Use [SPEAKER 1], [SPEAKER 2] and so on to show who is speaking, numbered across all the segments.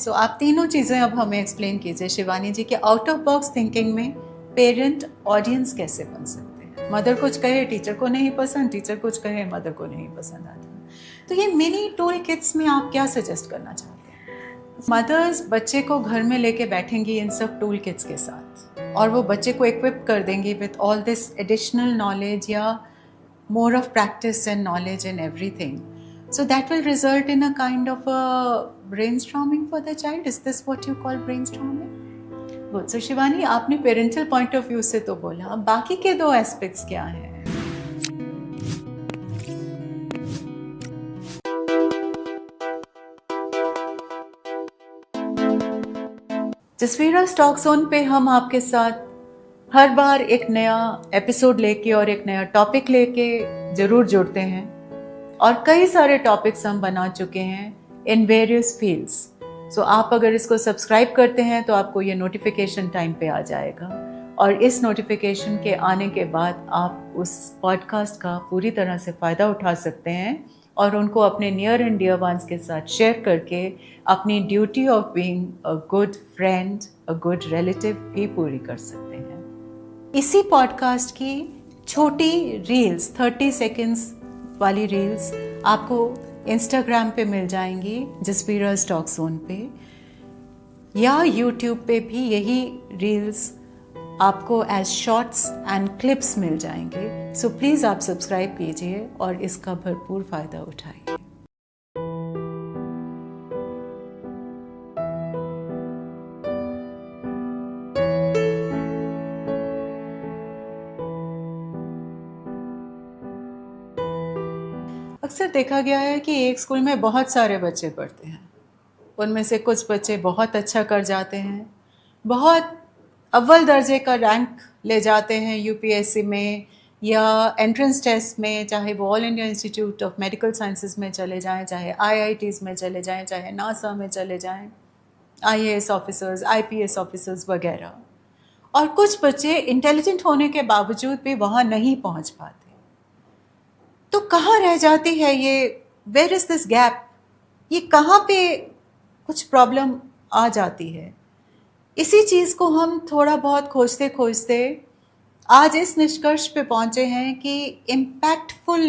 [SPEAKER 1] सो आप तीनों चीज़ें अब हमें एक्सप्लेन कीजिए शिवानी जी कि आउट ऑफ बॉक्स थिंकिंग में पेरेंट ऑडियंस कैसे बन सकते हैं। मदर कुछ कहे टीचर को नहीं पसंद, टीचर कुछ कहे मदर को नहीं पसंद आता। तो ये मिनी टूल किट्स में आप क्या सजेस्ट करना चाहते हैं? मदर्स बच्चे को घर में लेके बैठेंगी इन सब टूल किट्स के साथ और वो बच्चे को इक्विप कर देंगी with all this additional knowledge या more of practice and knowledge and everything. So that will result in a kind of a brainstorming for the child. Is this what you call brainstorming? Good. So Shivani, आपने parental point of view से तो बोला, बाकी के दो aspects क्या हैं? जसवीरा stock zone पे हम आपके साथ हर बार एक नया एपिसोड लेके और एक नया टॉपिक लेके जरूर जुड़ते हैं और कई सारे टॉपिक्स हम बना चुके हैं इन वेरियस फील्ड्स। सो आप अगर इसको सब्सक्राइब करते हैं तो आपको ये नोटिफिकेशन टाइम पे आ जाएगा और इस नोटिफिकेशन के आने के बाद आप उस पॉडकास्ट का पूरी तरह से फ़ायदा उठा सकते हैं और उनको अपने नियर एंड डियर वंस के साथ शेयर करके अपनी duty of being a good friend, a good relative भी पूरी कर सकते हैं। इसी पॉडकास्ट की छोटी रील्स 30 सेकेंड्स वाली रील्स आपको इंस्टाग्राम पे मिल जाएंगी जसवीरा स्टॉक जोन पे, या यूट्यूब पे भी यही रील्स आपको एज शॉर्ट्स एंड क्लिप्स मिल जाएंगे। सो प्लीज़ आप सब्सक्राइब कीजिए और इसका भरपूर फ़ायदा उठाइए। अक्सर देखा गया है कि एक स्कूल में बहुत सारे बच्चे पढ़ते हैं, उनमें से कुछ बच्चे बहुत अच्छा कर जाते हैं, बहुत अव्वल दर्जे का रैंक ले जाते हैं यूपीएससी में या एंट्रेंस टेस्ट में, चाहे वो all India institute of medical sciences में चले जाएं, चाहे आईआईटीज़ में चले जाएं, चाहे नासा में चले जाएं, आईएएस ऑफिसर्स, आईपीएस ऑफिसर्स वगैरह। और कुछ बच्चे इंटेलिजेंट होने के बावजूद भी वहाँ नहीं पहुँच पाते। तो कहाँ रह जाती है ये, वेयर इज़ दिस गैप, ये कहाँ पे कुछ प्रॉब्लम आ जाती है? इसी चीज़ को हम थोड़ा बहुत खोजते खोजते आज इस निष्कर्ष पे पहुँचे हैं कि इम्पैक्टफुल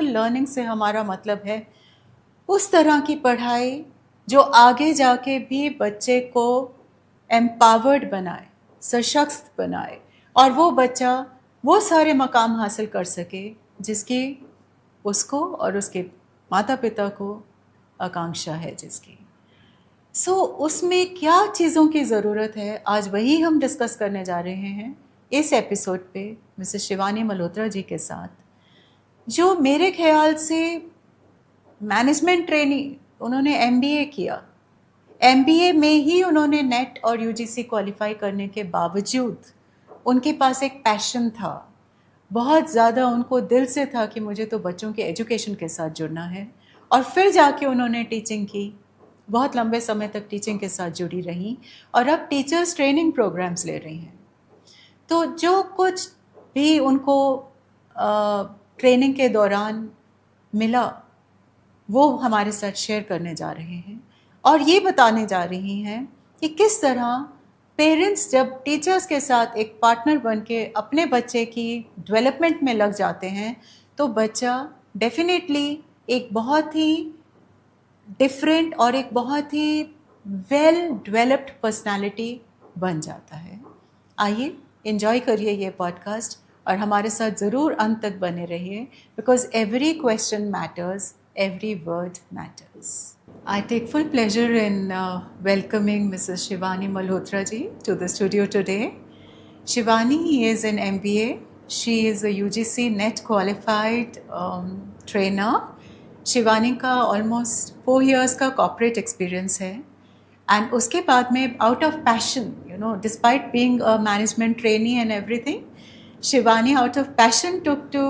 [SPEAKER 1] लर्निंग से हमारा मतलब है उस तरह की पढ़ाई जो आगे जाके भी बच्चे को एम्पावर्ड बनाए, सशक्त बनाए और वो बच्चा वो सारे मकाम हासिल कर सके जिसकी उसको और उसके माता पिता को आकांक्षा है जिसकी। सो उसमें क्या चीज़ों की ज़रूरत है, आज वही हम डिस्कस करने जा रहे हैं इस एपिसोड पे मिसेस शिवानी मल्होत्रा जी के साथ, जो मेरे ख्याल से मैनेजमेंट ट्रेनिंग, उन्होंने एमबीए किया, एमबीए में ही उन्होंने नेट और यूजीसी क्वालिफाई करने के बावजूद उनके पास एक पैशन था, बहुत ज़्यादा उनको दिल से था कि मुझे तो बच्चों के एजुकेशन के साथ जुड़ना है। और फिर जाके उन्होंने टीचिंग की, बहुत लंबे समय तक टीचिंग के साथ जुड़ी रहीं और अब टीचर्स ट्रेनिंग प्रोग्राम्स ले रही हैं। तो जो कुछ भी उनको ट्रेनिंग के दौरान मिला वो हमारे साथ शेयर करने जा रहे हैं और ये बताने जा रही हैं कि किस तरह पेरेंट्स जब टीचर्स के साथ एक पार्टनर बन के अपने बच्चे की डेवलपमेंट में लग जाते हैं तो बच्चा डेफिनेटली एक बहुत ही डिफरेंट और एक बहुत ही वेल डेवलप्ड पर्सनालिटी बन जाता है। आइए एंजॉय करिए ये पॉडकास्ट और हमारे साथ ज़रूर अंत तक बने रहिए, because every question matters, every word matters. I take full pleasure in welcoming Mrs. Shivani Malhotra ji to the studio today. Shivani is an MBA. She is a UGC NET qualified trainer. Shivani का almost 4 years का corporate experience है and उसके बाद में out of passion, despite being a management trainee and everything, Shivani out of passion took to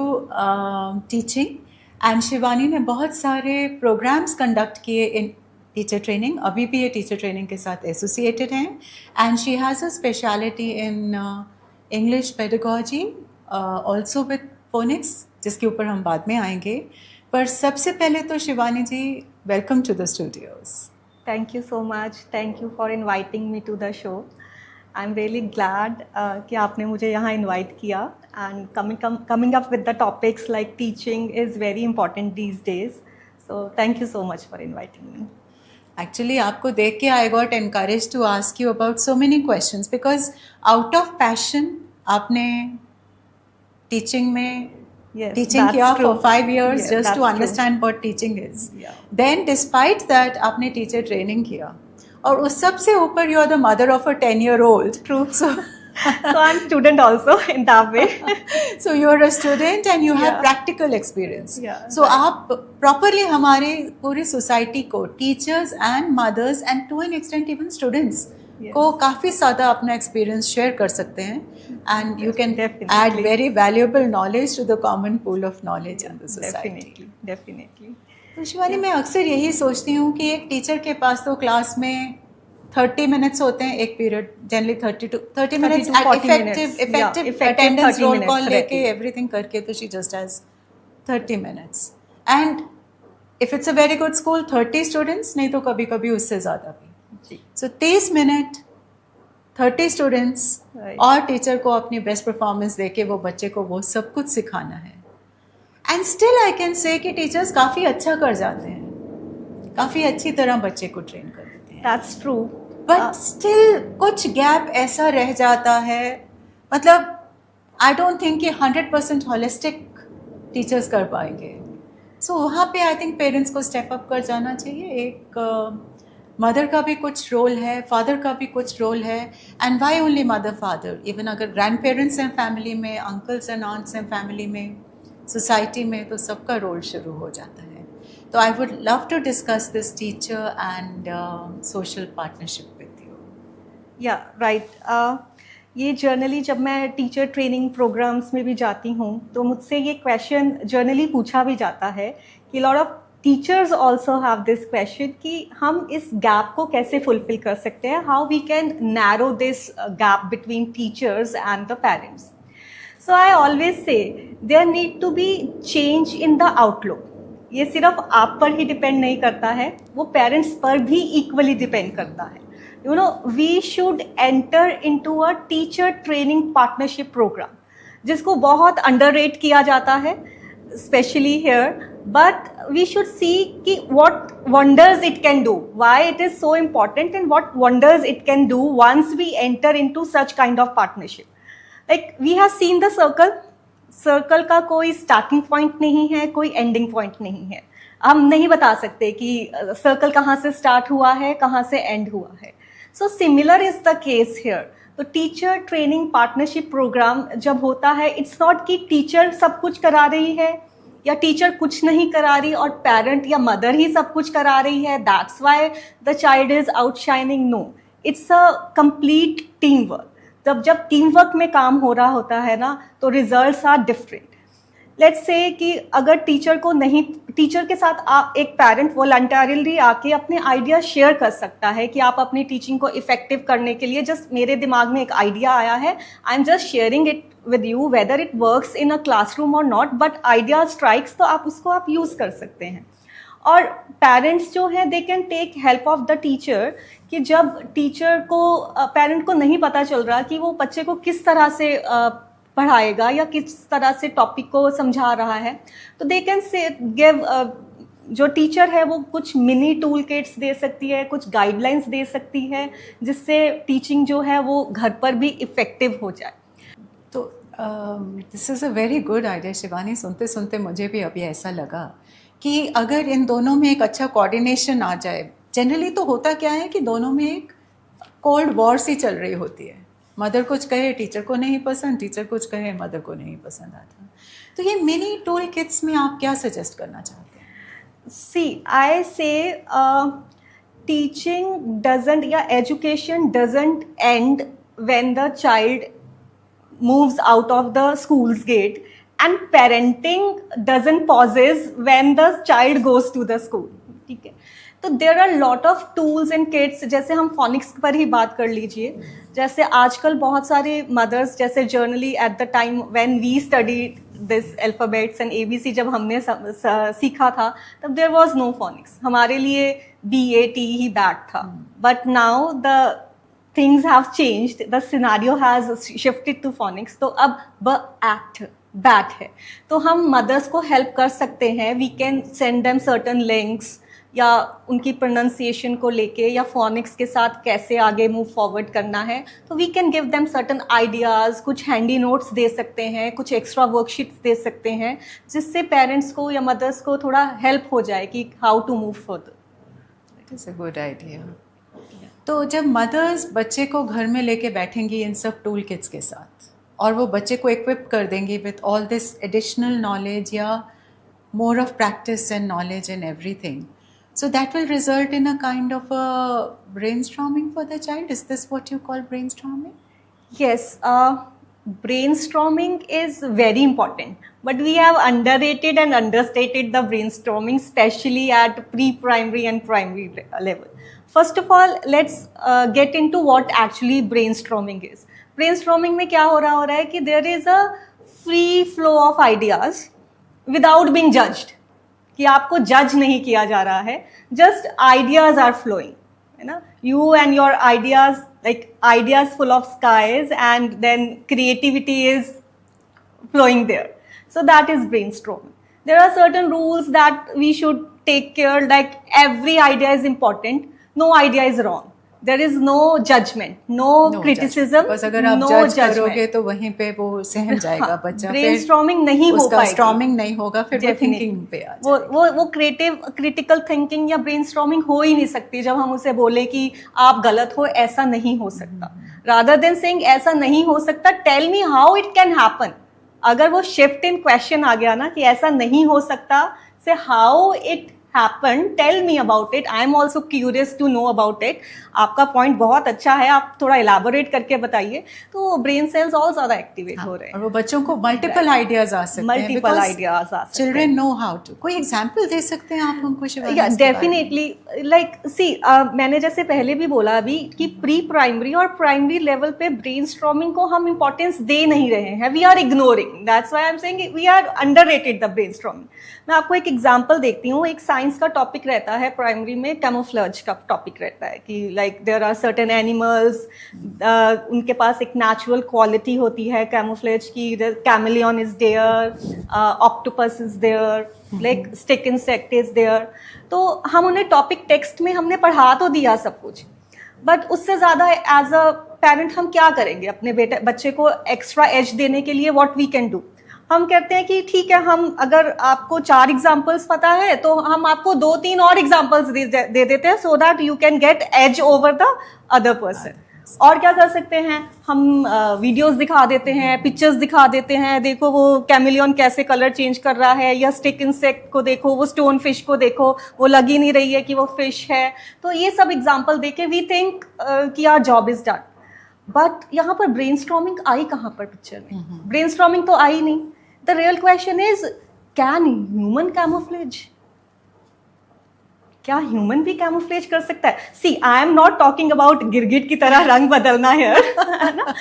[SPEAKER 1] teaching. And Shivani ने बहुत सारे programmes conduct किए इन टीचर ट्रेनिंग, अभी भी ये टीचर ट्रेनिंग के साथ एसोसिएटेड हैं and she has a speciality in English pedagogy also with phoenix, जिसके ऊपर हम बाद में आएंगे। पर सबसे पहले तो Shivani ji, welcome to the studios.
[SPEAKER 2] Thank you so much. Thank you for inviting me to the show. I'm really glad कि आपने मुझे यहाँ invite किया, and coming up with the topics like teaching is very important these days. So thank you so much for inviting me.
[SPEAKER 1] Actually, आपको देख के I got encouraged to ask you about so many questions because out of passion आपने teaching में
[SPEAKER 2] Yes,
[SPEAKER 1] teaching
[SPEAKER 2] that's
[SPEAKER 1] किया
[SPEAKER 2] true.
[SPEAKER 1] for 5 years
[SPEAKER 2] Yeah,
[SPEAKER 1] just
[SPEAKER 2] that's
[SPEAKER 1] to
[SPEAKER 2] true.
[SPEAKER 1] understand what teaching is.
[SPEAKER 2] Yeah.
[SPEAKER 1] Then despite that आपने teacher training किया और उस सब से ऊपर you are the mother of a 10-year-old.
[SPEAKER 2] True.
[SPEAKER 1] So
[SPEAKER 2] So I'm student also in that way.
[SPEAKER 1] so you're a student and you have
[SPEAKER 2] Yeah.
[SPEAKER 1] practical experience.
[SPEAKER 2] Yeah,
[SPEAKER 1] So
[SPEAKER 2] right.
[SPEAKER 1] आप properly हमारे पूरी society को teachers and mothers and to an extent even students
[SPEAKER 2] Yes.
[SPEAKER 1] को काफ़ी ज़्यादा अपना experience share कर सकते हैं and you can
[SPEAKER 2] Definitely.
[SPEAKER 1] add very valuable knowledge to the common pool of knowledge in the society.
[SPEAKER 2] Definitely.
[SPEAKER 1] तो शिवानी मैं अक्सर यही सोचती हूँ कि एक टीचर के पास तो क्लास में 30 मिनट्स होते हैं एक period generally 30 minutes
[SPEAKER 2] to 40
[SPEAKER 1] effective
[SPEAKER 2] minutes. Yeah,
[SPEAKER 1] effective
[SPEAKER 2] effective
[SPEAKER 1] attendance
[SPEAKER 2] 30
[SPEAKER 1] roll
[SPEAKER 2] minutes,
[SPEAKER 1] call लेके
[SPEAKER 2] correctly.
[SPEAKER 1] एवरीथिंग करके तो she just has 30 minutes and if it's a very good school 30 students नहीं तो कभी कभी उससे ज़्यादा भी
[SPEAKER 2] जी.
[SPEAKER 1] So 30 minute 30 students
[SPEAKER 2] Right.
[SPEAKER 1] और टीचर को अपनी बेस्ट परफॉर्मेंस दे के वो बच्चे को वो सब कुछ सिखाना है and still I can say कि टीचर्स काफ़ी अच्छा कर जाते हैं काफ़ी अच्छी तरह बच्चे को ट्रेन कर देते हैं
[SPEAKER 2] That's true.
[SPEAKER 1] बट स्टिल कुछ गैप ऐसा रह जाता है मतलब आई डोंट थिंक कि 100% होलिस्टिक टीचर्स कर पाएंगे सो वहाँ पे आई थिंक पेरेंट्स को स्टेप अप कर जाना चाहिए एक मदर का भी कुछ रोल है फादर का भी कुछ रोल है and why only mother father even अगर ग्रैंड पेरेंट्स हैं फैमिली में अंकल्स एंड आंट्स हैं फैमिली में सोसाइटी में तो सबका रोल शुरू हो जाता है तो I would love to discuss this teacher and social partnership with you
[SPEAKER 2] या राइट ये जर्नली जब मैं टीचर ट्रेनिंग प्रोग्राम्स में भी जाती हूँ तो मुझसे ये क्वेश्चन जर्नली पूछा भी जाता है कि lot of teachers also have this question कि हम इस गैप को कैसे फुलफिल कर सकते हैं how we can narrow this gap between teachers and the parents so I always say there need to be change in the outlook ये सिर्फ आप पर ही डिपेंड नहीं करता है वो पेरेंट्स पर भी इक्वली डिपेंड करता है you know we should enter into a teacher training partnership program जिसको बहुत underrate किया जाता है especially here but we should see कि what wonders it can do why it is so important and what wonders it can do once we enter into such kind of partnership like we have seen the circle का कोई starting point नहीं है कोई ending point नहीं है हम नहीं बता सकते कि सर्कल कहाँ से स्टार्ट हुआ है कहाँ से एंड हुआ है so similar is the case here तो टीचर ट्रेनिंग पार्टनरशिप प्रोग्राम जब होता है इट्स नॉट कि टीचर सब कुछ करा रही है या टीचर कुछ नहीं करा रही और पेरेंट या मदर ही सब कुछ करा रही है that's why the child is outshining no it's a complete team work जब टीम वर्क में काम हो रहा होता है ना तो results are different let's say कि अगर टीचर को नहीं टीचर के साथ आप एक पेरेंट वॉलंटरली आके अपने आइडिया शेयर कर सकता है कि आप अपनी टीचिंग को इफेक्टिव करने के लिए जस्ट मेरे दिमाग में एक आइडिया आया है I am just sharing it with you whether it works in a classroom और नॉट बट आइडिया स्ट्राइक्स तो आप उसको आप यूज़ कर सकते हैं और पेरेंट्स जो हैं they can take help of the teacher कि जब टीचर को पेरेंट को नहीं पता चल रहा कि वो बच्चे को किस तरह से पढ़ाएगा या किस तरह से टॉपिक को समझा रहा है तो दे कैन से गिव जो टीचर है वो कुछ मिनी टूल किट्स दे सकती है कुछ गाइडलाइंस दे सकती है जिससे टीचिंग जो है वो घर पर भी इफ़ेक्टिव हो जाए
[SPEAKER 1] तो this is a very good idea Shivani सुनते सुनते मुझे भी अभी ऐसा लगा कि अगर इन दोनों में एक अच्छा कोऑर्डिनेशन आ जाए जनरली तो होता क्या है कि दोनों में एक कोल्ड वॉर सी चल रही होती है मदर कुछ कहे टीचर को नहीं पसंद टीचर कुछ कहे मदर को नहीं पसंद आता तो ये मिनी टूल किट्स में आप क्या सजेस्ट करना चाहते हैं
[SPEAKER 2] सी आई से टीचिंग डजंट या education doesn't and when the child moves out of the school's gate and parenting doesn't pauses when the child goes to the school ठीक है तो there are lot of tools and kits जैसे हम phoenix पर ही बात कर लीजिए जैसे आजकल बहुत सारे मदर्स जैसे generally at the time when we study this alphabets and ABC जब हमने सीखा था, तब देयर वाज नो फोनिक्स. हमारे लिए BAT ही बैट था. But now the things have changed, the scenario has shifted to phonics. तो अब BAT बैट है. तो हम मदर्स को हेल्प कर सकते हैं. We can send them certain links, या उनकी प्रोनाउंसिएशन को लेके या फोनिक्स के साथ कैसे आगे मूव फॉरवर्ड करना है. तो we can give them certain ideas, कुछ हैंडी नोट्स दे सकते हैं, कुछ एक्स्ट्रा वर्कशीट्स दे सकते हैं, जिससे पेरेंट्स को या मदर्स को थोड़ा हेल्प हो जाए कि how to move further.
[SPEAKER 1] It is a good idea. तो जब मदर्स बच्चे को घर में लेके बैठेंगी इन सब टूल किट्स के साथ, और वो बच्चे को इक्विप कर देंगी with all this additional knowledge या more of practice and knowledge in everything, so that will result in a kind of a brainstorming for the child. Is this what you call brainstorming?
[SPEAKER 2] Yes, brainstorming is very important, but we have underrated and understated the brainstorming, especially at pre-primary and primary level. First of all, let's get into what actually brainstorming is. Brainstorming में क्या हो रहा है कि there is a free flow of ideas without being judged. कि आपको जज नहीं किया जा रहा है, जस्ट आइडियाज आर फ्लोइंग, है ना. You and your ideas, like ideas full of skies, and then creativity is flowing there. So that is brainstorming. There are certain rules that we should take care, like every idea is important, no idea is wrong. There is no judgment, no criticism,
[SPEAKER 1] बस अगर आप
[SPEAKER 2] no
[SPEAKER 1] जज
[SPEAKER 2] judgment.
[SPEAKER 1] करोगे तो वहीं पे वो सहम जाएगा बच्चा.
[SPEAKER 2] ब्रेनस्टॉर्मिंग नहीं हो पाएगी,
[SPEAKER 1] स्टॉर्मिंग नहीं होगा, फिर वो थिंकिंग पे आ जाएगा.
[SPEAKER 2] वो क्रिटिकल थिंकिंग या ब्रेनस्टॉर्मिंग हो ही नहीं सकती जब हम उसे बोले कि आप गलत हो, ऐसा नहीं हो सकता. रादर देन सेइंग ऐसा नहीं हो सकता, tell me how it can happen. अगर वो शिफ्ट इन क्वेश्चन आ गया ना कि ऐसा नहीं हो सकता से how it happen, tell me about it, I am also curious to know about it. आपका पॉइंट बहुत अच्छा है, आप थोड़ा इलाबोरेट करके बताइए. तो ब्रेन सेल्स और ज्यादा एक्टिवेट हो रहे हैं,
[SPEAKER 1] और वो बच्चों को मल्टीपल आइडियाज आ सकते हैं,
[SPEAKER 2] मल्टीपल आइडियाज आ सकते हैं.
[SPEAKER 1] Children know how to. कोई एग्जांपल दे सकते हैं आप हमको शिवानी?
[SPEAKER 2] या डेफिनेटली, लाइक सी मैंने जैसे पहले भी बोला अभी कि प्री प्राइमरी और प्राइमरी लेवल पे ब्रेनस्टॉर्मिंग को हम इंपॉर्टेंस दे नहीं रहे हैं. We are ignoring, that's why I am saying we are underrated the brainstorming. मैं आपको एक एग्जांपल देखती हूँ. एक साइंस का टॉपिक रहता है प्राइमरी में, कैमोफ्लेज का टॉपिक रहता है कि like there are certain animals, उनके पास एक नेचुरल क्वालिटी होती है कैमोफ्लेज की. Chameleon is there, octopus is there, like stick insect is there. तो हम उन्हें टॉपिक टेक्स्ट में हमने पढ़ा तो दिया सब कुछ, बट उससे ज़्यादा एज अ पेरेंट हम क्या करेंगे अपने बच्चे को एक्स्ट्रा एज देने के लिए? व्हाट वी कैन डू, हम कहते हैं कि ठीक है, हम अगर आपको 4 एग्जाम्पल्स पता है तो हम आपको 2-3 और एग्जाम्पल्स दे देते हैं, so that you can get edge over the other person. और क्या कर सकते हैं हम? वीडियोस दिखा देते हैं, पिक्चर्स दिखा देते हैं, देखो वो कैमिलियन कैसे कलर चेंज कर रहा है, या स्टिक इंसेक्ट को देखो, वो स्टोन फिश को देखो, वो लग ही नहीं रही है कि वो फिश है. तो ये सब एग्जाम्पल देके वी थिंक कि our job is done. But यहाँ पर ब्रेनस्टॉर्मिंग आई कहाँ पर पिक्चर में? ब्रेनस्टॉर्मिंग तो आई नहीं. The real question is, can human camouflage? क्या ह्यूमन भी कैमोफ्लेज कर सकता है? See, I am not talking about गिरगिट की तरह रंग बदलना है ना.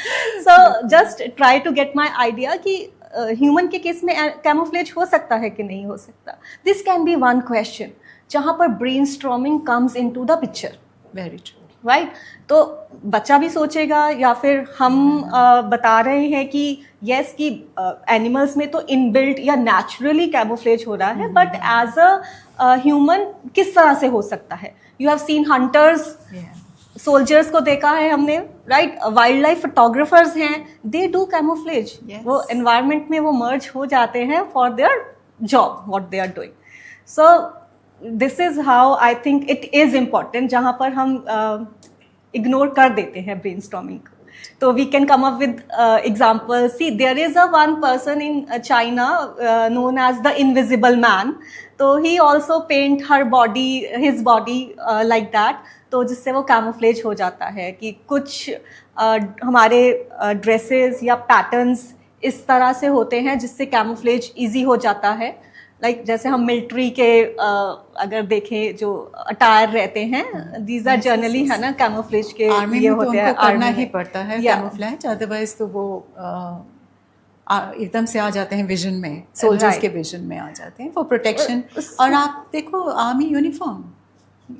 [SPEAKER 2] So just try to get my idea कि ह्यूमन के केस में कैमोफ्लेज हो सकता है कि नहीं हो सकता. This can be one question जहाँ पर brainstorming comes into the picture.
[SPEAKER 1] Very true,
[SPEAKER 2] right. तो बच्चा भी सोचेगा, या फिर हम बता रहे हैं कि यस कि एनिमल्स में तो इनबिल्ट या नेचुरली कैमोफ्लेज हो रहा है, बट एज अ ह्यूमन किस तरह से हो सकता है? You have seen hunters, soldiers को देखा है हमने, राइट. वाइल्ड लाइफ फोटोग्राफर्स हैं, दे डू कैमोफ्लेज. वो एनवायरमेंट में वो मर्ज हो जाते हैं for their job, what they are doing. So this is how I think it is important, जहाँ पर हम इग्नोर कर देते हैं ब्रेनस्टॉर्मिंग. तो we can come up with examples. See, there is a one person in China known as the invisible man. तो he also paint her body, his body like that. तो जिससे वो कैमोफ्लेज हो जाता है कि कुछ हमारे ड्रेसेस या पैटर्न्स इस तरह से होते हैं जिससे कैमोफ्लेज ईजी हो जाता है. लाइक जैसे हम मिलिट्री के अगर देखें जो अटायर रहते हैं, दीज आर जनरली, है ना, कैमोफ्लेज के
[SPEAKER 1] आर्मी
[SPEAKER 2] ये
[SPEAKER 1] में तो
[SPEAKER 2] होते हैं.
[SPEAKER 1] करना ही पड़ता है कैमोफ्लेज, अदरवाइज तो वो एकदम से आ जाते हैं विजन में, सोल्जर्स
[SPEAKER 2] Right.
[SPEAKER 1] के विजन में आ जाते हैं फॉर प्रोटेक्शन। और आप देखो army uniform,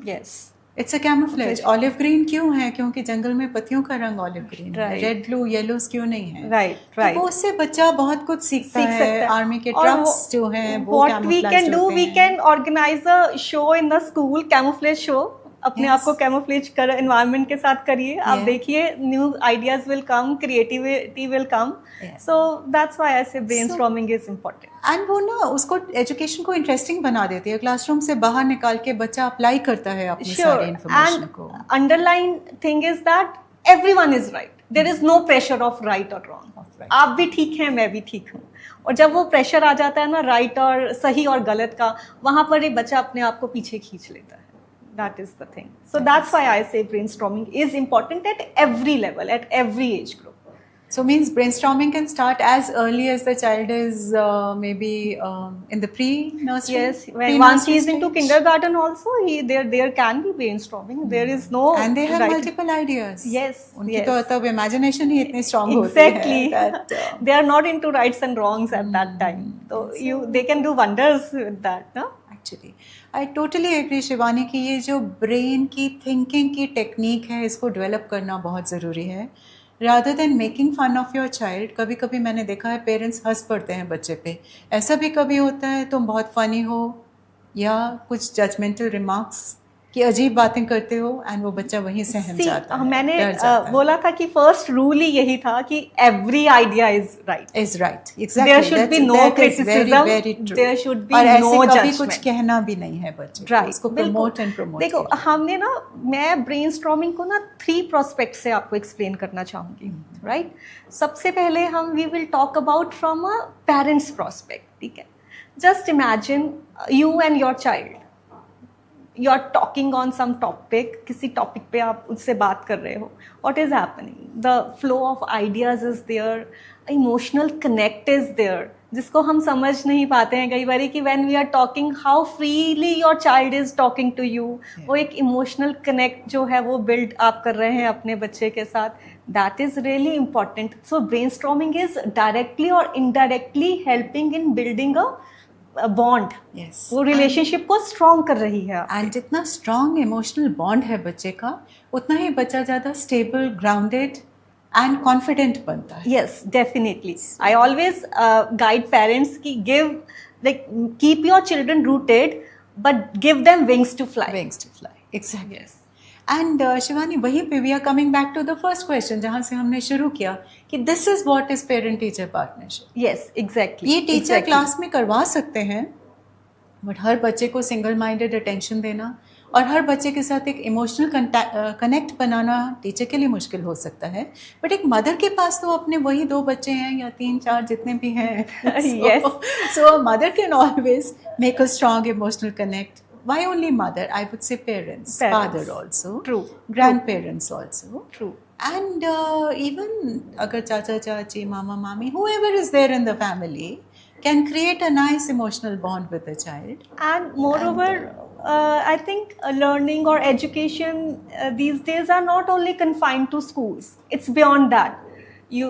[SPEAKER 2] yes
[SPEAKER 1] it's a camouflage. Olive green क्यों है? क्योंकि जंगल में पत्तियों का रंग ऑलिव ग्रीन है।
[SPEAKER 2] Right.
[SPEAKER 1] रेड ब्लू येलोस क्यों नहीं है?
[SPEAKER 2] राइट राइट
[SPEAKER 1] तो वो उससे बच्चा बहुत कुछ सीखता है। आर्मी के ट्रक्स जो हैं वो
[SPEAKER 2] what we can
[SPEAKER 1] camouflage
[SPEAKER 2] do,
[SPEAKER 1] होते
[SPEAKER 2] we
[SPEAKER 1] हैं।
[SPEAKER 2] can organize a show in the school, camouflage show. अपने
[SPEAKER 1] Yes.
[SPEAKER 2] आप को कैमोफ्लेज कर एनवायरनमेंट के साथ करिए, आप
[SPEAKER 1] Yeah.
[SPEAKER 2] देखिए new ideas will come, creativity will come.
[SPEAKER 1] Yeah.
[SPEAKER 2] So that's why आई से ब्रेनस्टॉर्मिंग इज इम्पोर्टेंट।
[SPEAKER 1] एंड वो ना उसको एजुकेशन को इंटरेस्टिंग बना देती है। क्लासरूम से बाहर निकाल के बच्चा अप्लाई करता है अपनी सारी इन्फॉर्मेशन को।
[SPEAKER 2] Underline thing is that everyone is right, there is no pressure of right और रॉन्ग। आप भी ठीक हैं, मैं भी ठीक हूँ। और जब वो प्रेशर आ जाता है ना राइट और सही और गलत का, वहां पर एक बच्चा अपने आप को पीछे खींच लेता है। That is the thing. So that's why I say brainstorming is important at every level, at every age group.
[SPEAKER 1] So means brainstorming can start as early as the child is maybe in the pre-nursery.
[SPEAKER 2] Yes, when
[SPEAKER 1] pre-nursery
[SPEAKER 2] once he is into
[SPEAKER 1] stage.
[SPEAKER 2] kindergarten also, there can be brainstorming. There is no
[SPEAKER 1] And they have
[SPEAKER 2] right.
[SPEAKER 1] multiple ideas.
[SPEAKER 2] Yes,
[SPEAKER 1] उनकी
[SPEAKER 2] yes.
[SPEAKER 1] तो तब imagination ही इतनी strong
[SPEAKER 2] Exactly.
[SPEAKER 1] होती है that,
[SPEAKER 2] They are not into rights and wrongs at that time. So they can do wonders with that, no?
[SPEAKER 1] Actually I totally agree Shivani कि ये जो brain की थिंकिंग की टेक्निक है इसको डेवलप करना बहुत ज़रूरी है। Rather than making fun of your child, कभी कभी मैंने देखा है पेरेंट्स हंस पड़ते हैं बच्चे पे। ऐसा भी कभी होता है तुम बहुत फ़नी हो या कुछ जजमेंटल रिमार्क्स कि अजीब बातें करते हो एंड वो बच्चा वहीं से सहम जाता है,
[SPEAKER 2] मैंने
[SPEAKER 1] डर जाता है।
[SPEAKER 2] बोला था कि फर्स्ट रूल ही यही था कि every idea is right,
[SPEAKER 1] is right, exactly.
[SPEAKER 2] There should be no
[SPEAKER 1] that is
[SPEAKER 2] criticism,
[SPEAKER 1] very, very true.
[SPEAKER 2] there should be
[SPEAKER 1] और ऐसे
[SPEAKER 2] no
[SPEAKER 1] कभी
[SPEAKER 2] judgment.
[SPEAKER 1] कुछ कहना भी नहीं है बच्चे को,
[SPEAKER 2] Right,
[SPEAKER 1] उसको
[SPEAKER 2] बिल्कुल।
[SPEAKER 1] Promote and promote.
[SPEAKER 2] देखो हमने ना, मैं ब्रेनस्टॉर्मिंग को ना 3 प्रोस्पेक्ट से आपको एक्सप्लेन करना चाहूंगी, राइट? सबसे पहले हम we will talk about from a parents prospect, ठीक है? Just imagine you and your child, you are talking on some topic, किसी टॉपिक पे आप उससे बात कर रहे हो। What is happening? The flow of ideas is there, emotional connect is there, जिसको हम समझ नहीं पाते हैं कई बार कि when we are talking how freely your child is talking to you. वो एक इमोशनल कनेक्ट जो है वो बिल्ड आप कर रहे हैं अपने बच्चे के साथ, that is really important. So brainstorming is directly or indirectly helping in building a bond.
[SPEAKER 1] Yes,
[SPEAKER 2] वो रिलेशनशिप को स्ट्रॉन्ग कर रही है।
[SPEAKER 1] एंड जितना स्ट्रॉन्ग इमोशनल बॉन्ड है बच्चे का, उतना ही बच्चा ज़्यादा स्टेबल, ग्राउंडेड एंड कॉन्फिडेंट बनता है।
[SPEAKER 2] Yes, definitely. I always guide parents ki keep your children rooted, but give them wings to fly.
[SPEAKER 1] Wings to fly, exactly. And Shivani, वहीं पे we are coming back to the first question जहाँ से हमने शुरू किया कि this is what is parent teacher partnership.
[SPEAKER 2] Yes, exactly.
[SPEAKER 1] ये teacher
[SPEAKER 2] Exactly.
[SPEAKER 1] Class में करवा सकते हैं, बट हर बच्चे को सिंगल माइंडेड अटेंशन देना और हर बच्चे के साथ एक इमोशनल कनेक्ट बनाना टीचर के लिए मुश्किल हो सकता है। बट एक मदर के पास तो अपने वही 2 बच्चे हैं या 3-4 जितने भी हैं।
[SPEAKER 2] Yes.
[SPEAKER 1] So a mother can always make a strong emotional connect. Why only mother? I would say parents. Father also.
[SPEAKER 2] True.
[SPEAKER 1] Grandparents also.
[SPEAKER 2] True.
[SPEAKER 1] And even अगर चाचा चाची, मामा मामी, whoever is there in the family can create a nice emotional bond with the child.
[SPEAKER 2] And moreover, I think learning or education these days are not only confined to schools. It's beyond that. You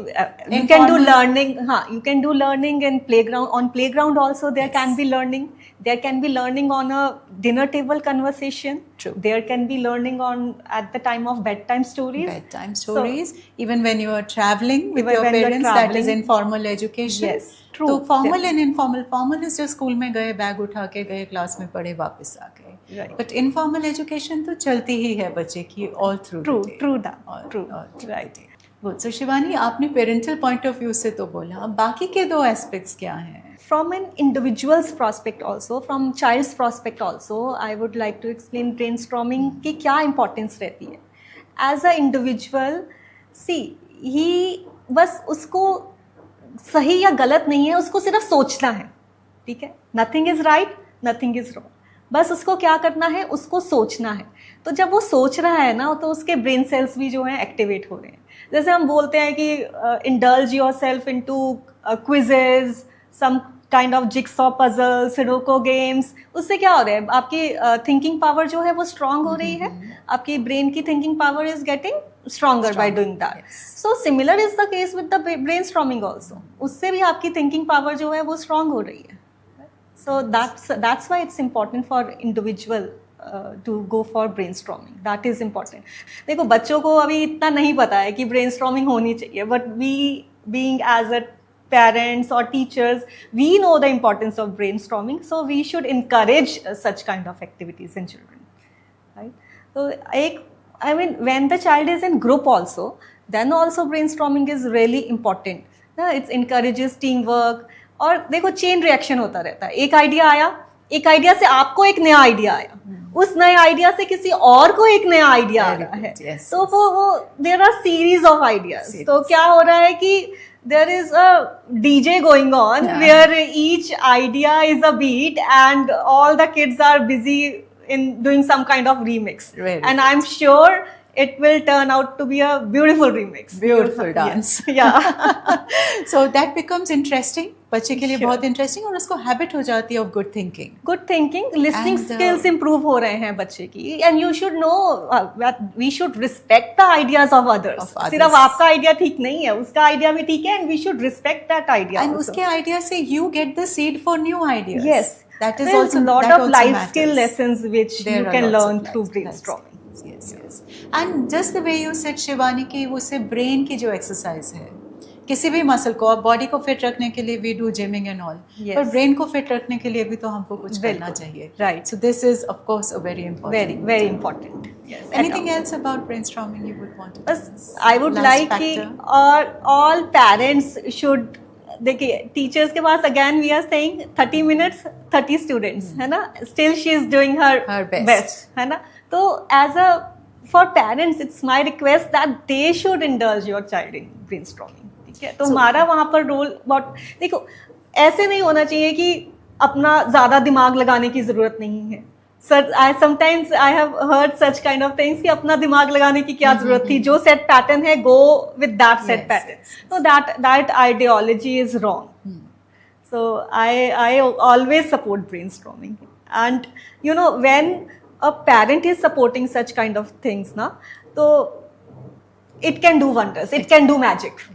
[SPEAKER 2] can do learning. You can do learning in playground. On playground also there can be learning. There can be learning on a dinner table conversation.
[SPEAKER 1] True.
[SPEAKER 2] There can be learning on at the time of bedtime stories.
[SPEAKER 1] Bedtime stories. Even when you are traveling with
[SPEAKER 2] Even
[SPEAKER 1] your
[SPEAKER 2] when you are
[SPEAKER 1] parents, that is
[SPEAKER 2] traveling.
[SPEAKER 1] informal education.
[SPEAKER 2] Yes, true.
[SPEAKER 1] तो formal and informal. Formal is जो school में गए, bag उठा के गए, class में पढ़े, वापस आ गए.
[SPEAKER 2] Right.
[SPEAKER 1] But informal education तो चलती ही है बच्चे की all through
[SPEAKER 2] True,
[SPEAKER 1] the day.
[SPEAKER 2] true that.
[SPEAKER 1] All
[SPEAKER 2] True.
[SPEAKER 1] through the
[SPEAKER 2] Right.
[SPEAKER 1] day. Good. So Shivani, आपने पेरेंटल पॉइंट ऑफ व्यू से तो बोला, बाकी के 2 एस्पेक्ट्स क्या हैं?
[SPEAKER 2] From an individual's prospect also, from child's prospect also, I would like to explain brainstorming की क्या importance रहती है. As a individual, see, he बस उसको सही या गलत नहीं है, उसको सिर्फ सोचना है, ठीक है? Nothing is right, nothing is wrong. बस उसको क्या करना है, उसको सोचना है। तो जब वो सोच रहा है ना, तो उसके ब्रेन सेल्स भी जो हैं एक्टिवेट हो रहे हैं। जैसे हम बोलते हैं कि indulge your self into quizzes, some kind of jigsaw puzzle, Sudoku games, उससे क्या हो रहा है, आपकी थिंकिंग पावर जो है वो स्ट्रांग हो रही है, आपकी ब्रेन की thinking power is getting stronger by doing that.
[SPEAKER 1] Yes.
[SPEAKER 2] So similar is the case with the brainstorming also. उससे भी आपकी thinking power जो है वो strong हो रही है. So that's why it's important for individual to go for brainstorming. That is important. देखो बच्चों को अभी इतना नहीं पता है कि brainstorming होनी चाहिए, but we being as a parents or teachers, we know the importance of brainstorming, so we should encourage such kind of activities in children, right? So एक I mean, when the child is in group also, then also brainstorming is really important. It encourages teamwork. और देखो chain reaction होता रहता है, एक idea आया, एक idea से आपको एक नया आइडिया आया, उस नए आइडिया से किसी और को एक नया आइडिया आ रहा है, तो वो there are series of ideas. तो क्या हो रहा है कि there is a DJ going on, where each idea is a beat and all the kids are busy in doing some kind of remix.
[SPEAKER 1] Really?
[SPEAKER 2] And I'm sure it will turn out to be a beautiful remix.
[SPEAKER 1] Beautiful dance.
[SPEAKER 2] Yeah.
[SPEAKER 1] So that becomes interesting. बच्चे के लिए बहुत interesting, और उसको habit हो जाती है of good thinking.
[SPEAKER 2] Good thinking, listening skills improve हो रहे हैं बच्चे की. And you should know we should respect the ideas of others. सिर्फ आपका आइडिया ठीक नहीं है, उसका आइडिया भी ठीक है, and we should respect that idea.
[SPEAKER 1] And उसके आइडिया से you get the seed for new ideas.
[SPEAKER 2] Yes,
[SPEAKER 1] that is
[SPEAKER 2] there's
[SPEAKER 1] also
[SPEAKER 2] a lot
[SPEAKER 1] that
[SPEAKER 2] of
[SPEAKER 1] also
[SPEAKER 2] life
[SPEAKER 1] matters.
[SPEAKER 2] skill lessons which
[SPEAKER 1] There
[SPEAKER 2] you
[SPEAKER 1] are
[SPEAKER 2] can
[SPEAKER 1] lots of
[SPEAKER 2] learn
[SPEAKER 1] life
[SPEAKER 2] through
[SPEAKER 1] skills.
[SPEAKER 2] brainstorming.
[SPEAKER 1] Yes, yes. And just the way you said, Shivani, कि वो सिर्फ brain की जो exercise है, किसी भी muscle को, अब बॉडी को फिट रखने के लिए we do gymming and all, पर ब्रेन को फिट रखने के लिए भी तो हमको कुछ करना चाहिए.
[SPEAKER 2] Right.
[SPEAKER 1] So this is of course a very important.
[SPEAKER 2] Very important. Yes.
[SPEAKER 1] Anything else about brainstorming you would want to discuss?
[SPEAKER 2] I would
[SPEAKER 1] Last
[SPEAKER 2] like कि
[SPEAKER 1] factor?
[SPEAKER 2] all parents should, देखिए टीचर्स के पास again we are saying 30 minutes 30 students है ना, still she is doing her best है ना. तो as a for parents it's my request that they should indulge your child in brainstorming. ठीक है, तो हमारा वहाँ पर रोल बहुत, देखो ऐसे नहीं होना चाहिए कि अपना ज़्यादा दिमाग लगाने की ज़रूरत नहीं है. Sir I sometimes I have heard such kind of things कि अपना दिमाग लगाने की क्या जरूरत थी, जो सेट पैटर्न है गो with that set pattern. So that ideology is wrong. So I always support brainstorming. And you know, when a parent is supporting such kind of things, na, so it can do wonders. It can do magic.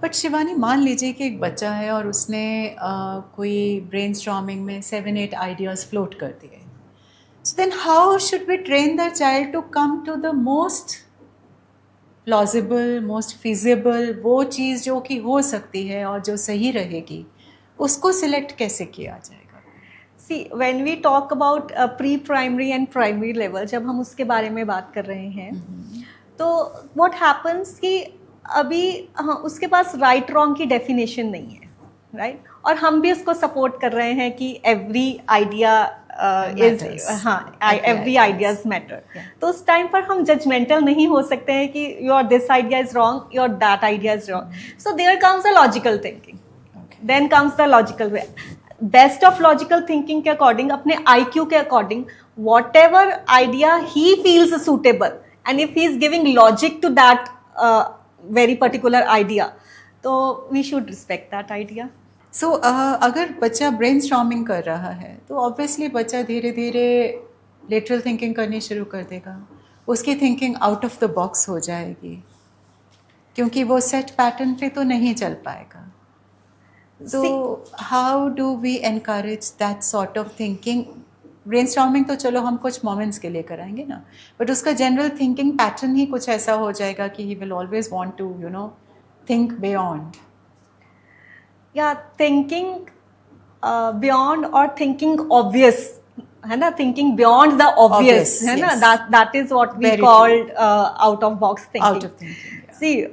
[SPEAKER 1] But Shivani, मान लीजिए कि एक बच्चा है और उसने कोई brainstorming में 7-8 आइडियाज फ्लोट कर दिए. So then how should we train the child to come to the most plausible, most feasible, वो चीज़ जो कि हो सकती है और जो सही रहेगी, उसको सिलेक्ट कैसे किया जाएगा?
[SPEAKER 2] See, when we talk about pre-primary and primary level, जब हम उसके बारे में बात कर रहे हैं, तो what happens कि अभी उसके पास राइट रॉन्ग की डेफिनेशन नहीं है, राइट? और हम भी उसको सपोर्ट कर रहे हैं कि every idea is, every ideas matter. तो उस टाइम पर हम जजमेंटल नहीं हो सकते हैं कि your this idea is wrong, your that idea is wrong. So there comes the logical thinking, then comes the logical way. Best of logical thinking के अकॉर्डिंग, अपने IQ के according, whatever idea he feels suitable, and if he is giving logic to that very particular idea, तो we should respect that idea.
[SPEAKER 1] So अगर बच्चा brainstorming कर रहा है तो ऑब्वियसली बच्चा धीरे धीरे लेटरल थिंकिंग करनी शुरू कर देगा. उसकी thinking out of the box हो जाएगी, क्योंकि वो सेट पैटर्न पे तो नहीं चल पाएगा. तो how do we encourage that sort of thinking? Brainstorming तो चलो हम कुछ मोमेंट्स के लिए कराएंगे ना, बट उसका जनरल थिंकिंग पैटर्न ही कुछ ऐसा हो जाएगा कि he will always want to you know think beyond.
[SPEAKER 2] या थिंकिंग बियॉन्ड और थिंकिंग ऑब्वियस है ना, थिंकिंग बियॉन्ड द ऑब्वियस है ना, that is what we called out of box thinking. See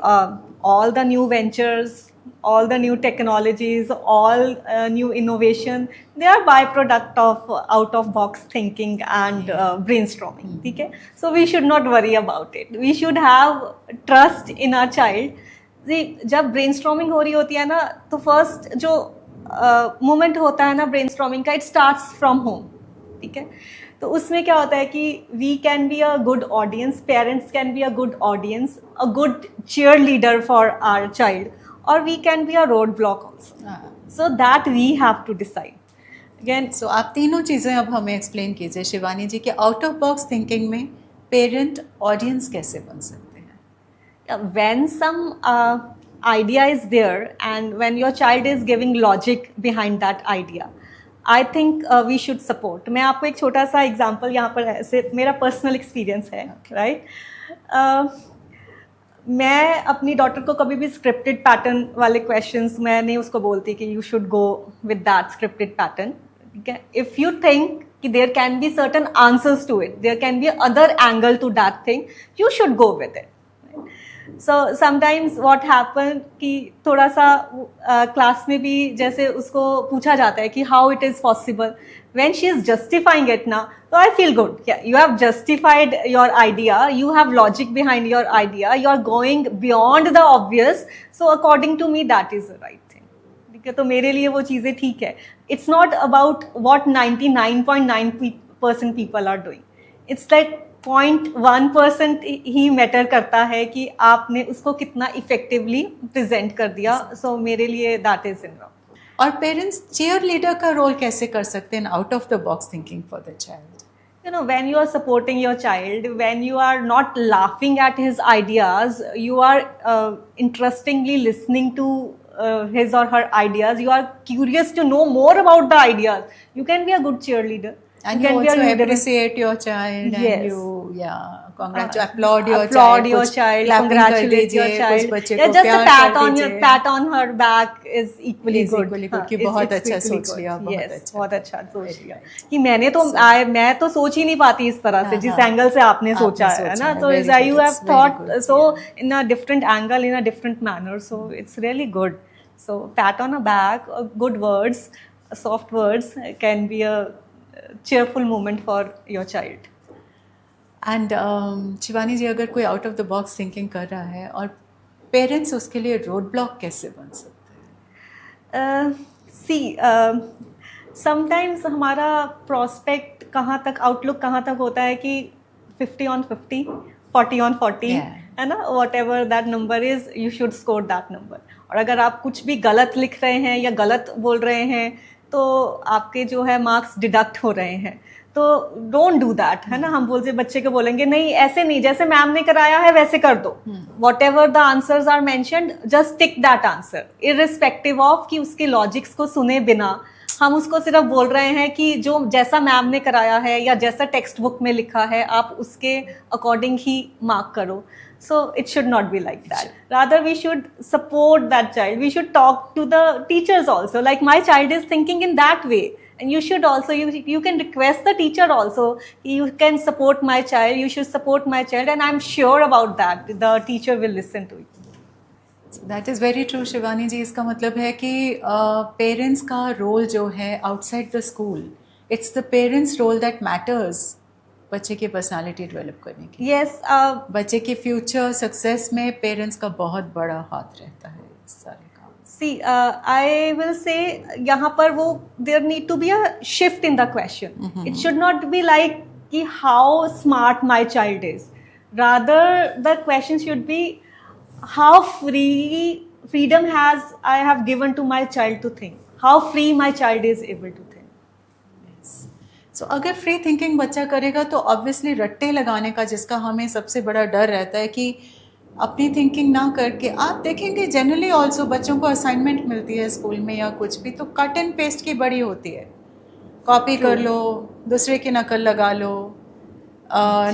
[SPEAKER 2] all the new ventures, all the new technologies, all new innovation, they are byproduct of out of box thinking and brainstorming. ठीक है, so we should not worry about it. We should have trust in our child. जब brainstorming हो रही होती है ना, तो first जो moment होता है ना brainstorming का, it starts from home. ठीक है, तो उसमें क्या होता है कि we can be a good audience, parents can be a good audience, a good cheerleader for our child, or we can be a roadblock also. So that we have to decide. Again,
[SPEAKER 1] सो आप तीनों चीज़ें अब हमें explain कीजिए शिवानी जी कि out of box thinking में parent audience कैसे बन सकते हैं.
[SPEAKER 2] when some idea is there and when your child is giving logic behind that idea, I think we should support. मैं आपको एक छोटा सा एग्जांपल यहाँ पर ऐसे मेरा पर्सनल एक्सपीरियंस है, राइट. मैं अपनी डॉटर को कभी भी स्क्रिप्टेड पैटर्न वाले क्वेश्चंस मैं नहीं उसको बोलती कि you should go with that scripted pattern. If you think कि there can be certain answers to it, there can be other angle to that thing, you should go with it. So sometimes what happen कि थोड़ा सा class में भी जैसे उसको पूछा जाता है कि how it is possible, when she is justifying it now, so I feel good. Yeah, you have justified your idea, you have logic behind your idea, you are going beyond the obvious, so according to me that is the right thing. ठीक है, तो मेरे लिए वो चीज़ें ठीक है. It's not about what 99.9% people are doing. It's like 0.1% he matter करता है कि आपने उसको कितना इफेक्टिवली प्रेजेंट कर दिया. सो मेरे लिए दैट इज इनफ.
[SPEAKER 1] और पेरेंट्स चीयर लीडर का रोल कैसे कर सकते हैं out of the box thinking for the child.
[SPEAKER 2] You know, when you are supporting your child, when you are not laughing at his ideas, you are interestingly listening to his or her ideas, you are curious to know more about the ideas, you can be a good cheerleader.
[SPEAKER 1] And you also appreciate your child.
[SPEAKER 2] Yes.
[SPEAKER 1] And you applaud your
[SPEAKER 2] child, congratulate your child. Yeah, just a pat on her back is equally good.
[SPEAKER 1] कि बहुत अच्छा सोच लिया,
[SPEAKER 2] बहुत अच्छा सोच लिया. कि मैं तो सोच ही नहीं पाती इस तरह से जिस एंगल से आपने सोचा है ना. So you have thought so in a different angle, in a different manner. So it's really good. So pat on a back, good words, soft words can be a cheerful moment for your child.
[SPEAKER 1] And Shivani जी, अगर कोई out of the box thinking कर रहा है और parents उसके लिए road block कैसे बन सकते हैं?
[SPEAKER 2] समटाइम्स हमारा प्रोस्पेक्ट कहाँ तक, आउटलुक कहाँ तक होता है कि 50/50, 40/40 है ना. What ever that number is, you should score that number. और अगर आप कुछ भी गलत लिख रहे हैं या गलत बोल रहे हैं तो आपके जो है मार्क्स डिडक्ट हो रहे हैं. तो डोंट डू दैट, है ना. हम बोलते बच्चे को बोलेंगे नहीं ऐसे नहीं, जैसे मैम ने कराया है वैसे कर दो. Whatever the answers are mentioned, just tick that answer irrespective of कि उसके लॉजिक्स को सुने बिना हम उसको सिर्फ बोल रहे हैं कि जो जैसा मैम ने कराया है या जैसा टेक्स्ट बुक में लिखा है आप उसके अकॉर्डिंग ही मार्क करो. So it should not be like that. Rather, we should support that child. We should talk to the teachers also. Like my child is thinking in that way, and you should also you can request the teacher also. You can support my child. You should support my child, and I'm sure about that. The teacher will listen to it.
[SPEAKER 1] That is very true, Shivani ji. इसका मतलब है कि parents का role जो है outside the school, it's the parents role that matters बच्चे की personality develop करने की.
[SPEAKER 2] Yes,
[SPEAKER 1] बच्चे की फ्यूचर सक्सेस में पेरेंट्स का बहुत बड़ा हाथ रहता है इस सारे काम.
[SPEAKER 2] See, I will say यहाँ पर वो there need to be a shift in the question. It should not be like कि how smart my child is. Rather, the question should be how freedom I have given to my child to think. How free my child is able to think.
[SPEAKER 1] So, अगर free thinking बच्चा करेगा तो obviously Ratte लगाने का, जिसका हमें सबसे बड़ा डर रहता है कि अपनी थिंकिंग ना करके, आप देखेंगे जनरली ऑल्सो बच्चों को असाइनमेंट मिलती है स्कूल में या कुछ भी, तो कट एंड पेस्ट की बड़ी होती है. कॉपी कर लो, दूसरे की नकल लगा लो.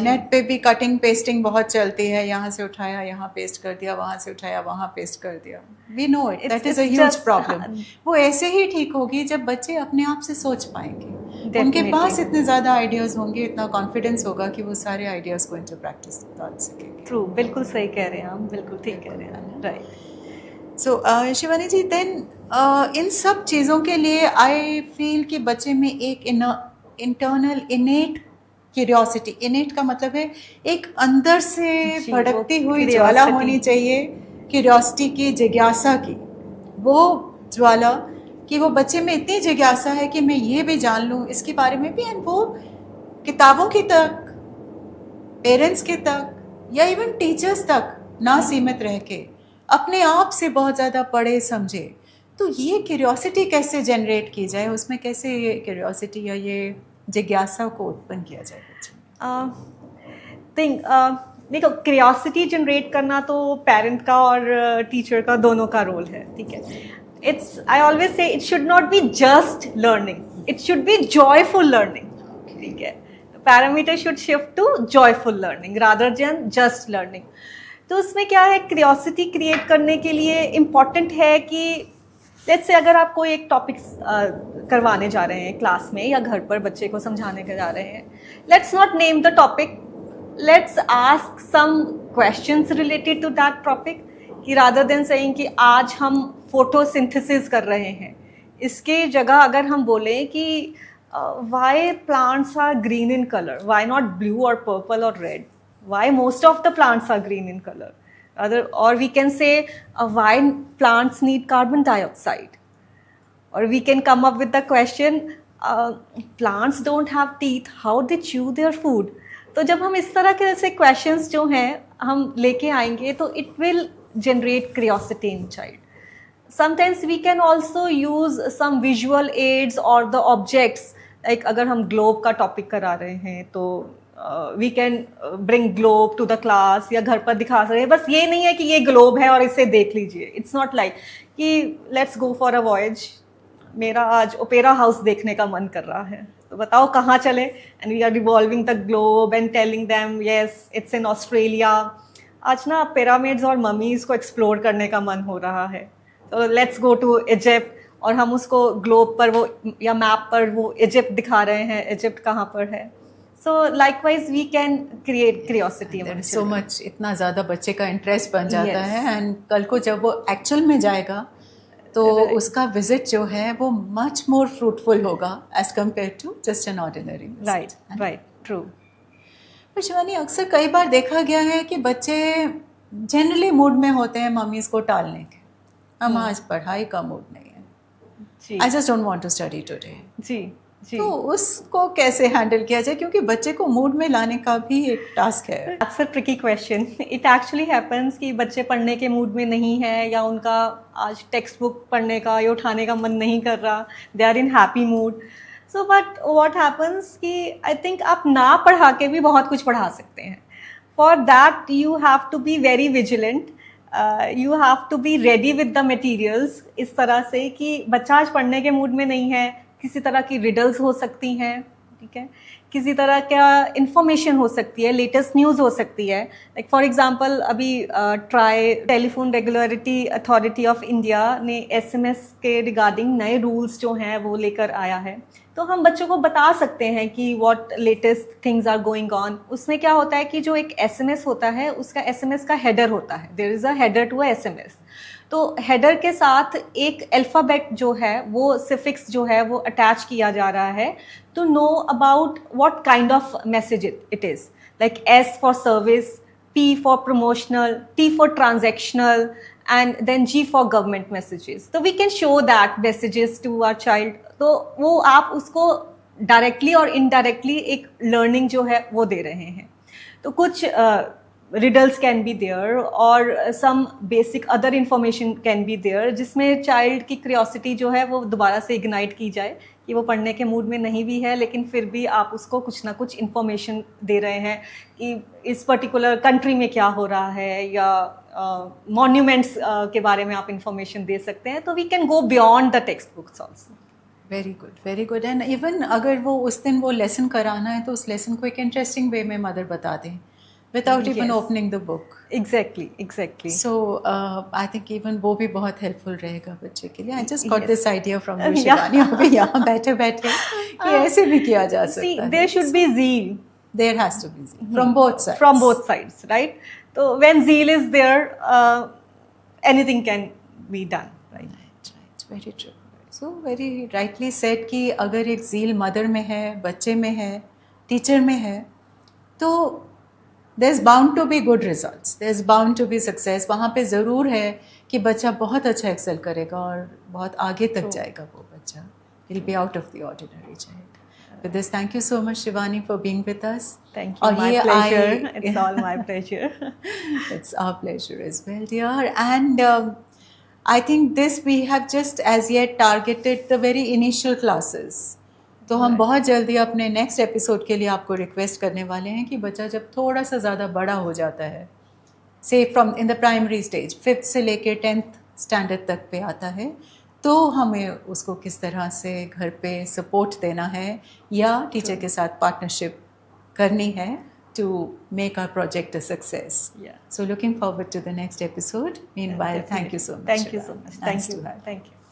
[SPEAKER 1] नेट पे भी कटिंग पेस्टिंग बहुत चलती है, यहाँ से उठाया यहाँ पेस्ट कर दिया, वहाँ से उठाया वहाँ पेस्ट कर दिया. We know it, that is a huge problem. वो ऐसे ही ठीक होगी जब बच्चे अपने आप से सोच पाएंगे. उनके पास इतने ज़्यादा आइडियाज़ होंगे, इतना कॉन्फिडेंस होगा कि वो सारे आइडियाज़ को इनटू प्रैक्टिस डाल सकेंगे.
[SPEAKER 2] ट्रू, बिल्कुल सही कह रहे हैं आप, बिल्कुल ठीक कह रहे हैं. Right.
[SPEAKER 1] So Shivani ji, then in सब चीज़ों के लिए आई फील कि बच्चे में एक इंटरनल इनेट क्यूरियोसिटी, इनेट का मतलब है एक अंदर से भड़कती हुई ज्वाला होनी चाहिए, क्यूरियोसिटी की, जिज्ञासा की. वो ज्वाला कि वो बच्चे में इतनी जिज्ञासा है कि मैं ये भी जान लूँ इसके बारे में भी. एंड वो किताबों की तक, पेरेंट्स के तक या इवन टीचर्स तक ना सीमित रह के अपने आप से बहुत ज़्यादा पढ़े समझे, तो ये क्यूरियोसिटी कैसे जनरेट की जाए, उसमें कैसे ये क्यूरियोसिटी या ये जिज्ञासा को उत्पन्न किया जाए बच्चे में?
[SPEAKER 2] देखो, क्रियोसिटी जनरेट करना तो पेरेंट का और टीचर का दोनों का रोल है, ठीक है. I always say it should not be just learning, it should be joyful learning, ठीक है. Parameter should shift to joyful learning rather than just learning. तो उसमें क्या है, क्रियोसिटी क्रिएट करने के लिए इम्पॉर्टेंट है कि लेट्स से अगर आप कोई एक टॉपिक करवाने जा रहे हैं क्लास में या घर पर बच्चे को समझाने के जा रहे हैं, let's not name the topic, let's ask some questions related to that topic, कि रादर देन सेइंग कि आज हम फोटोसिंथेसिस कर रहे हैं, इसके जगह अगर हम बोलें कि why plants are green in colour, why not blue और पर्पल और red, why most of the plants are green in colour, or we can say why plants need carbon dioxide, or we can come up with the question plants don't have teeth, how they chew their food. तो जब हम इस तरह के ऐसे questions जो हैं हम लेके आएंगे तो it will generate curiosity in child. Sometimes we can also use some visual aids or the objects, like अगर हम globe का topic करा रहे हैं तो we can bring globe to the class, या घर पर दिखा सकते हैं. बस ये नहीं है कि ये ग्लोब है और इसे देख लीजिए. इट्स नॉट लाइक कि let's go for a voyage, मेरा आज ओपेरा हाउस देखने का मन कर रहा है, तो बताओ कहाँ चले, and we are revolving the globe and telling them yes it's in Australia. आज ना पिरामिड्स और ममीज को एक्सप्लोर करने का मन हो रहा है, तो लेट्स गो टू इजिप्ट, और हम उसको ग्लोब पर वो या मैप पर वो इजिप्ट दिखा रहे हैं, इजिप्ट कहाँ पर है. So likewise we can create curiosity among
[SPEAKER 1] so much, इतना ज़्यादा बच्चे का इंटरेस्ट बन जाता है, एंड कल को जब वो एक्चुअल में जाएगा तो उसका विजिट जो है वो मच मोर फ्रूटफुल होगा as compare to just an ordinary.
[SPEAKER 2] Right, true.
[SPEAKER 1] पर शिवानी, अक्सर कई बार देखा गया है कि बच्चे जनरली मूड में होते हैं मम्मीज को टालने के, हम आज पढ़ाई का मूड नहीं है, I just don't want to study today.
[SPEAKER 2] जी.
[SPEAKER 1] तो उसको कैसे हैंडल किया जाए, क्योंकि बच्चे को मूड में लाने का भी एक टास्क है.
[SPEAKER 2] अक्सर tricky question. It actually happens कि बच्चे पढ़ने के मूड में नहीं है, या उनका आज टेक्स्ट बुक पढ़ने का या उठाने का मन नहीं कर रहा, they are in happy mood. So but what happens कि आई थिंक आप ना पढ़ा के भी बहुत कुछ पढ़ा सकते हैं. For that you have to be very vigilant, you have to be ready with the materials, इस तरह से कि बच्चा आज पढ़ने के मूड में नहीं है, किसी तरह की रिडल्स हो सकती हैं, ठीक है, किसी तरह का इंफॉर्मेशन हो सकती है, लेटेस्ट न्यूज़ हो सकती है. लाइक फॉर एग्जांपल अभी telephone regulatory authority of India ने एसएमएस के रिगार्डिंग नए रूल्स जो हैं वो लेकर आया है, तो हम बच्चों को बता सकते हैं कि what latest things are going on. उसमें क्या होता है कि जो एक एसएमएस होता है उसका एसएमएस का हेडर होता है, there is a header to a SMS. तो हेडर के साथ एक अल्फ़ाबेट जो है वो सिफिक्स जो है वो अटैच किया जा रहा है to know about what kind of message it is. Like S for service, P for promotional, T for transactional, and then G for government messages. So we can show that messages to our child. तो वो आप उसको directly or indirectly एक learning जो है वो दे रहे हैं. तो कुछ riddles can be there और some basic other information can be there जिसमें चाइल्ड की क्रियोसिटी जो है वो दोबारा से इग्नाइट की जाए कि वो पढ़ने के मूड में नहीं भी है, लेकिन फिर भी आप उसको कुछ ना कुछ इन्फॉर्मेशन दे रहे हैं कि इस पर्टिकुलर कंट्री में क्या हो रहा है, या मॉन्यूमेंट्स के बारे में आप इन्फॉर्मेशन दे सकते हैं. तो we can go beyond the textbooks also.
[SPEAKER 1] Very good, very good. And even अगर वो उस दिन वो लेसन कराना है तो उस लेसन को एक इंटरेस्टिंग वे में मदर बता दें without even opening the book.
[SPEAKER 2] Exactly.
[SPEAKER 1] So I think even वो भी बहुत helpful रहेगा बच्चे के लिए. I just got this idea from you, Shivani. अभी यहाँ बैठे कि ऐसे भी किया जा सकता है.
[SPEAKER 2] See, there should be zeal.
[SPEAKER 1] There has to be zeal from both sides.
[SPEAKER 2] From both sides, right? So when zeal is there, anything can be done.
[SPEAKER 1] Right. Very true. So very rightly said कि अगर एक zeal mother में है, बच्चे में है, teacher में है, तो there's bound to be good results, there's bound to be success. वहाँ पे ज़रूर है कि बच्चा बहुत अच्छा एक्सेल करेगा और बहुत आगे तक जाएगा वो बच्चा. He'll be out of the ordinary child. With this, thank you so much, Shivani, for being with us.
[SPEAKER 2] Thank you. My pleasure. It's all my pleasure.
[SPEAKER 1] It's our pleasure as well, dear. And I think this we have just as yet targeted the very initial classes. तो हम बहुत जल्दी अपने next episode के लिए आपको request करने वाले हैं कि बच्चा जब थोड़ा सा ज़्यादा बड़ा हो जाता है, से from in the primary stage 5th से लेके 10th स्टैंडर्ड तक पे आता है, तो हमें उसको किस तरह से घर पे सपोर्ट देना है या टीचर के साथ पार्टनरशिप करनी है to make our project a success.
[SPEAKER 2] Yeah.
[SPEAKER 1] So looking forward to the next episode. Meanwhile, thank you so much.
[SPEAKER 2] Thank you so much.
[SPEAKER 1] Nice
[SPEAKER 2] Thank you.
[SPEAKER 1] to have you.
[SPEAKER 2] Thank you.